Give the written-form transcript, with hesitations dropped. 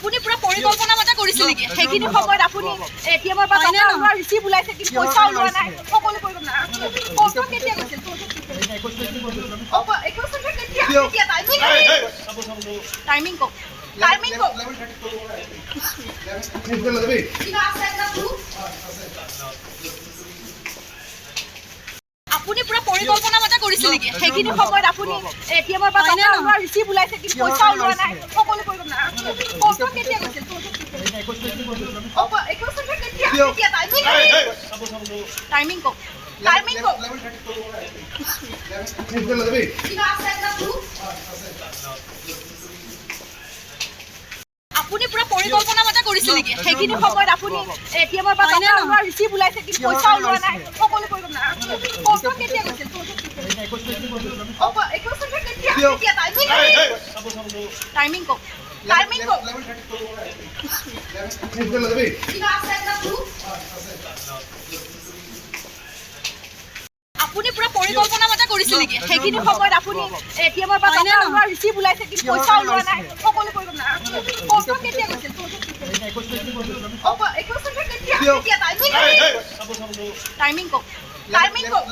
আপুনি পুৰা পৰিকল্পনা মতে কৰিছিল নেকি? সেইখিনি সময়ত আপুনি এটিএমৰ পৰা টকা ৰিচিভ ওলাইছে কিন্তু পইচা ওলোৱা নাই, সকলো কৰিব নাই। কোৰ্টত কেতিয়া গৈছিল? 21 কেতিয়া টাইমিং কওক। টাইমিং কওক। আপুনি পুৰা পৰিকল্পনা মতে কৰিছিল নেকি? সেইখিনি সময়ত আপুনি এটিএমৰ পৰা টকা ৰিচিভ ওলাইছে কিন্তু পইচা ওলোৱা নাই, সকলো কৰিব নাই। কোৰ্টত কেতিয়া গৈছিল? 21 কেতিয়া টাইমিং কওক। টাইমিং কওক। আপুনি পুৰা পৰিকল্পনা মতে কৰিছিল নেকি? সেইখিনি সময়ত আপুনি এটিএমৰ পৰা টকা ৰিচিভ ওলাইছে কিন্তু পইচা ওলোৱা নাই, সকলো কৰিব নাই। কোৰ্টত কেতিয়া গৈছিল? 21 কেতিয়া টাইমিং কওক। টাইমিং কওক। আপুনি পুৰা পৰিকল্পনা মতে কৰিছিল নেকি? সেইখিনি সময়ত আপুনি এটিএমৰ পৰা টকা ৰিচিভ ওলাইছে কিন্তু পইচা ওলোৱা নাই, সকলো কৰিব নাই। কোৰ্টত কেতিয়া গৈছিল? 21 কেতিয়া টাইমিং কওক। টাইমিং কওক।